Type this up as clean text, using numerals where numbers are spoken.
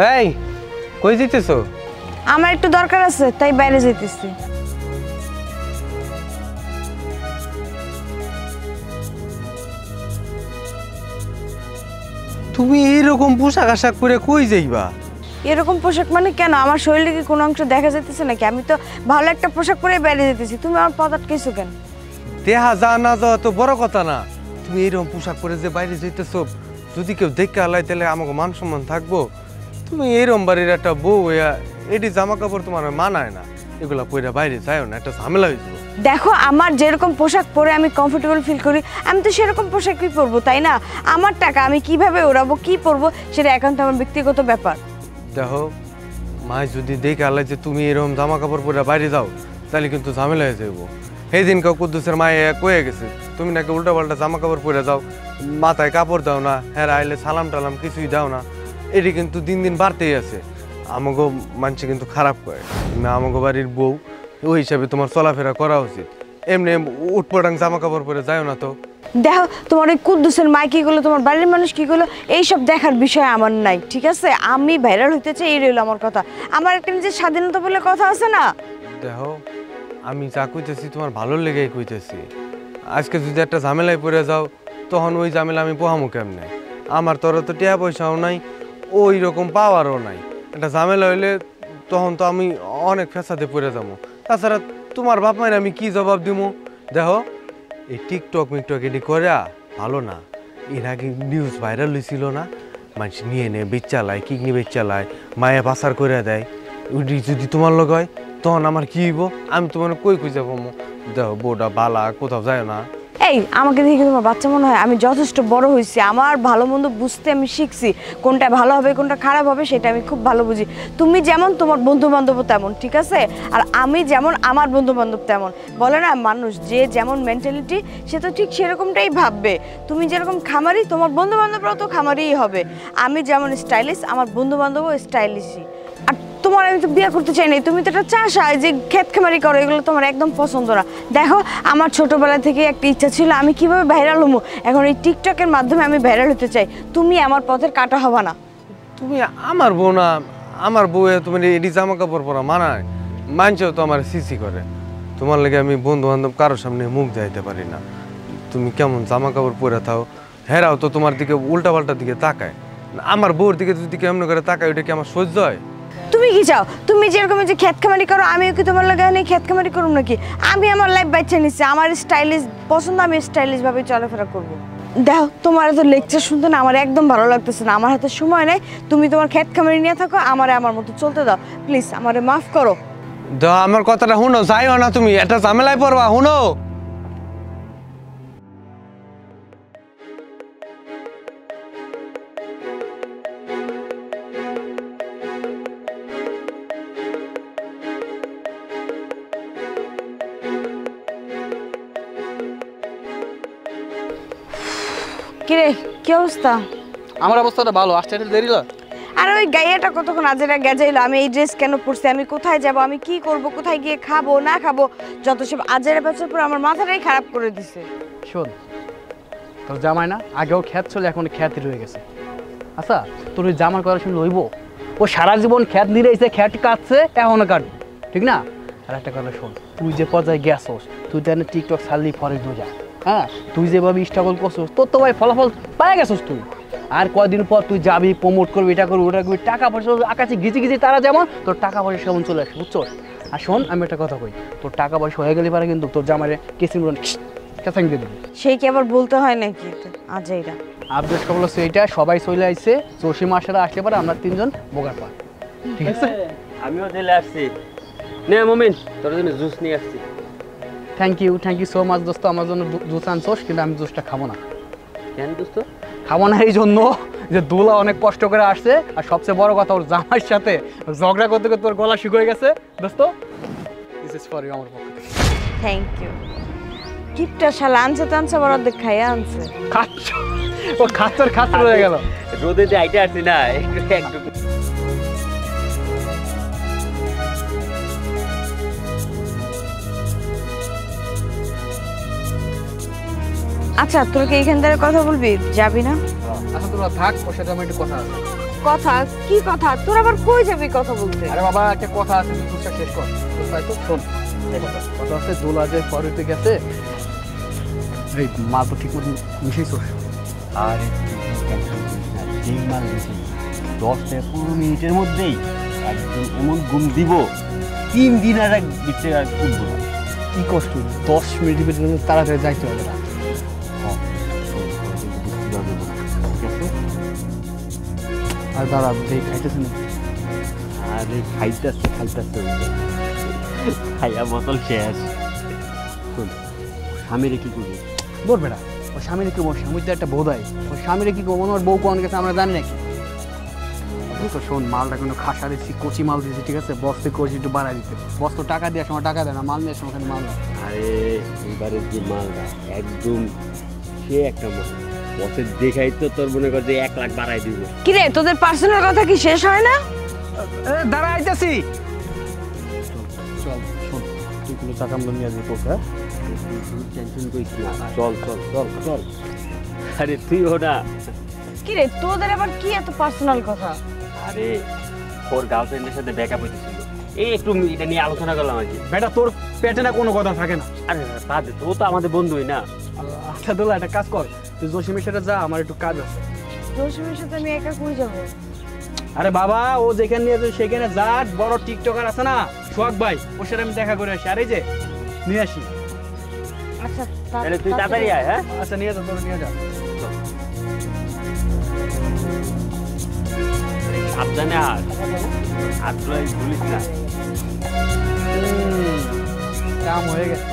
এই কই যাইতেছো? আমার একটু দরকার আছে তাই বাইরে যাইতেছি। তুমি এইরকম পোশাক আশাক করে কই যাইবা? এরকম পোশাক মানে কেন? আমার শরীরে কি কোনো অংশ দেখা যাইতেছে নাকি? আমি তো ভালো একটা পোশাক পরে বাইরে যেতেছি, তুমি আমার পথ আটকাইছো কেন? দেহা যা না যাওয়া তো বড় কথা না, তুমি এইরকম পোশাক পরে যে বাইরে যাইতেছো, যদি কেউ দেখে আলাই তাহলে আমাকে মান সম্মান থাকবো? তুমি এইরকম বাড়ির একটা বউ এটি জামা কাপড় তোমার মানায় না, এগুলা পরে বাইরে যাও না, একটা ঝামেলা হয়ে যাবো। দেখো, আমার যেরকম পোশাক পরে আমি কমফোর্টেবল ফিল করি, আমি তো সেরকম পোশাকই পরবো, তাই না? আমার টাকা, আমি কিভাবে ওড়াবো, কি পরবো, সেটা একান্ত আমার ব্যক্তিগত ব্যাপার। দেখো, মাই যদি দেখে আলাই যে তুমি এরকম জামা কাপড় পরে বাইরে যাও, তাহলে কিন্তু ঝামেলা হয়ে যাবো। সেই দিন কেউ কুদ্দুসের মায়ে কয়ে গেছে তুমি নাকি উল্টা পাল্টা জামা কাপড় পরে যাও, মাথায় কাপড় দাও না, হ্যাঁ আইলে সালাম টালাম কিছুই দাও না। এটি কিন্তু দিন দিন বাড়তেই আছে। আমাকে মানুষ কিন্তু খারাপ করে, তুমি আমাকে বাড়ির বউ, ওই হিসাবে তোমার চলাফেরা করা উচিত। এমনি উটপটাং জামা কাপড় পরে যাও না তো। দেখো, তোমার ওই কুদ্দুসের মা কি করলো, তোমার বাড়ির মানুষ কি করলো, এইসব দেখার বিষয় আমার নাই, ঠিক আছে? আমি ভাইরাল হইতে চাই, এই রইল আমার কথা। আমার একটা নিজের স্বাধীনতা বলে কথা আছে না? দেখো, আমি যা কইতেছি তোমার ভালো লেগেই কইতেছি। আজকে যদি একটা ঝামেলায় পড়ে যাও, তখন ওই ঝামেলা আমি পোহামো কেমনে? আমার তোর তো টিয়া পয়সাও নাই, ওই রকম পাওয়ারও নাই। একটা ঝামেলা হইলে তখন তো আমি অনেক ফেসাদে পড়ে যাবো। তাছাড়া তোমার বাপ মায়ের আমি কি জবাব দিব? দেখো, এই টিকটক মিকটক এটি করে ভালো না। এর আগে নিউজ ভাইরাল হয়েছিল না, মানুষ নিয়ে নে বেচালায়, কিডনি বেচালায়, মায়ে পাচার করে দেয়। ওইটি যদি তোমার লোক হয় তখন আমার কি হইব? আমি তোমার কই যাবো? দেখো, বউটা বালা, কোথাও যায় না। এই, আমাকে দেখে তোমার বাচ্চা মনে হয়? আমি যথেষ্ট বড় হয়েছি, আমার ভালো মন্দ বুঝতে আমি শিখছি, কোনটা ভালো হবে কোনটা খারাপ হবে সেটা আমি খুব ভালো বুঝি। তুমি যেমন, তোমার বন্ধু বান্ধব তেমন, ঠিক আছে? আর আমি যেমন, আমার বন্ধু বান্ধব তেমন। বলে না, মানুষ যে যেমন মেন্টালিটি, সে তো ঠিক সেরকমটাই ভাববে। তুমি যেরকম খামারি, তোমার বন্ধু বান্ধবরাও তো খামারিই হবে। আমি যেমন স্টাইলিশ, আমার বন্ধু বান্ধবও স্টাইলিশই। আর তোমার আমি তো বিয়ে করতে চাই না, তুমি তো একটা চাষা, যে ক্ষেত খামারি করো, এগুলো তোমার একদম পছন্দ না। দেখো, আমার ছোটবেলা থেকে একটা ইচ্ছা ছিল আমি কিভাবে ভাইরাল হবো, এখন এই টিকটকের মাধ্যমে আমি ভাইরাল হতে চাই। তুমি আমার পথের কাটা হবা না। তুমি আমার বউ না? আমার বউয়ে তোমার এটি জামা কাপড় পরা মানায়? মানছেও তো আমার সিসি করে। তোমার লাগে আমি বন্ধু বান্ধব কারোর সামনে মুখ যাইতে পারি না। তুমি কেমন জামা কাপড় পরে থাও, হেরাও তো তোমার দিকে উল্টা পাল্টার দিকে তাকায়। আমার বউর দিকে যদি কেমন করে তাকায়, ওইটা কি আমার সহ্য হয়? তুমি কি চাও? তুমি যেরকম যে ক্ষেত খামারি করো, আমিও কি তোমার লাগে নেই ক্ষেত খামারি করুম নাকি? আমি আমার লাইফ বাচ্চা নিচ্ছি, আমার স্টাইলিশ পছন্দ, আমি স্টাইলিশ ভাবে চলাফেরা করবো। দেখো, তোমার এত লেকচার শুনতে না আমার একদম ভালো লাগতেছে না। আমার হাতে সময় নেই, তুমি তোমার ক্ষেত খামারি নিয়ে থাকো, আমার মতো চলতে দাও। প্লিজ আমারে মাফ করো। দাও, আমার কথাটা শুনো, যাইও না তুমি, একটা ঝামেলায় পড়বা, শুনো। কিরে, কি অবস্থা? আমার অবস্থাটা ভালো, আসতে দেরি হলো। আর ওই গাইয়াটা কতক্ষণ আজেরা গেজাইলো, আমি এই ড্রেস কেন পরছি, আমি কোথায় যাব, আমি কি করব, কোথায় গিয়ে খাবো না খাবো, যত সব আজেরা বছর পর আমার মাথাটাই খারাপ করে দিছে। শোন, তোর জামাই না আগেও খ্যাত ছিল, এখন খ্যাতই রয়ে গেছে। আচ্ছা, তোর ওই জামার কথা শুনে লইব? ও সারা জীবন খ্যাত নিয়েছে, খ্যাত কাটছে, এখনো কাটবে, ঠিক না? আর একটা কথা শোন, তুই যে পর্যায়ে গেছস, তুই জানি টিকটক ছাড়লি ফরে দু যা, হ্যাঁ, তুই যেভাবে স্ট্রাগল করছিস, তোর তো ভাই ফলাফল পাই গেছিস তুই। আর কয়দিন পর তুই যাবি, প্রমোট করবি, এটা করবি, ওটা করবি, টাকা পয়সা আকাশে ঘিচি ঘিচি তারা যেমন, তোর টাকা পয়সা সেমন চলে আসে, বুঝছো? আর শোন, আমি একটা কথা কই, তোর টাকা পয়সা হয়ে গেলে পারে কিন্তু তোর জামাইরে কেসিং কেসাং দিয়ে দিবি। সেই কি আবার বলতে হয় নাকি আজাইরা? আপডেট খবর হচ্ছে এইটা, সবাই চলে আসছে, চষি মাসেরা আসতে পারে, আমরা তিনজন বোকার পা, ঠিক আছে? আমিও চলে আসছি। নে মমিন, তোর জন্য জুস নিয়ে আসছি। থ্যাংক ইউ সো মাচ দোস্ত, আমার জন্য জুস আনছোস, কিন্তু আমি জুসটা খাবো না। কেন দোস্ত? খাবো না এই জন্য যে দুলা অনেক কষ্ট করে আসছে, আর সবচেয়ে বড় কথা ওর জামাইয়ের সাথে ঝগড়া করতে করতে তোর গলা শুকিয়ে গেছে। দোস্ত, দিস ইজ ফর ইউ আমার পক্ষ থেকে। Thank you. কিপটা শালা আনছে টানছে বড় দেখ খাইয়া আনছে। খাচ্ছ ও খাচ্ছর হয়ে গেল। রোদে দিয়ে আইতে আসছি না, একটু আচ্ছা, তোর কি এইখান থেকে কথা বলবি, যাবি না? আচ্ছা তোরা থাক, ওর সাথে আমার একটু কথা আছে। কথা কি কথা, তোর আবার কই যাবি কথা বলতে? আরে বাবা একটা কথা আছে, তুই শেষ কর। তাই তো শোন, এই কথা আছে, দোলা যে পরেতে গেছে, এই মাল তো ঠিক মতো মিশাইছ। আরে যেই মাল দিয়েছি 10-15 মিনিটের মধ্যেই একদম এমন ঘুম দিব 3 দিন আর এক দিতে আর উঠবো না। কি কষ্ট, 10 মিনিটের ভিতরে তাড়াতাড়ি যাইতে হবে না। আর দাদা এই খাইতেছে না। আরে খাইতেছে খাইয়া বোতল শেষ। শোন, স্বামীরে কি করবি? বলবে না ও স্বামীরে কি বল, স্বামীর তো একটা বোধ হয়, ও স্বামীরে কি করবো, ওর বউ কোন গেছে আমরা জানি নাকি। তো শোন, মালটা কিন্তু খাসা দিচ্ছি, কচি মাল দিচ্ছি, ঠিক আছে, বস্তে কচি একটু বাড়াই দিতে। বস তো টাকা দেওয়ার সময় টাকা দেয় না, মাল নেওয়ার সময় খালি মাল দেয়। আরে এইবারের যে মালটা একদম সে একটা মাল, বসের দেখাই তো তোর মনে কর যে 1 লাখ বাড়াই দিব। কি রে, তোদের পার্সোনাল কথা কি শেষ হয় না? দাঁড়া আইতাছি। চল শোন, তুই কোনো টাকা আমরা নিয়ে আসবি তোকে। টেনশন করিস না, চল চল চল চল। আরে তুই ওটা, কি রে, তোদের আবার কি এত পার্সোনাল কথা? আরে ওর গার্লফ্রেন্ডের সাথে ব্যাকআপ হইতেছিল, এই একটু এটা নিয়ে আলোচনা করলাম আর কি। বেটা তোর পেটে না কোনো কথা থাকে না। আরে বাদ দে, ও তো আমাদের বন্ধুই না। আচ্ছা দোলা, একটা কাজ কর, তুই জসিমের সাথে যা, আমার একটু কাজ আছে। জসিমের সাথে আমি একা কই যাব? আরে বাবা, ও যেখানে নিয়ে যাবে সেখানে যা, বড় টিকটকার আছে না সোহাগ ভাই, ওর সাথে আমি দেখা করে আসি। আর এই যে নিয়ে আসি। আচ্ছা তাহলে তুই তাড়াতাড়ি আয়। হ্যাঁ আচ্ছা নিয়ে যা, তোর নিয়ে যা। সাবধানে হাত ধুলিস না। কাম হয়ে গেছে।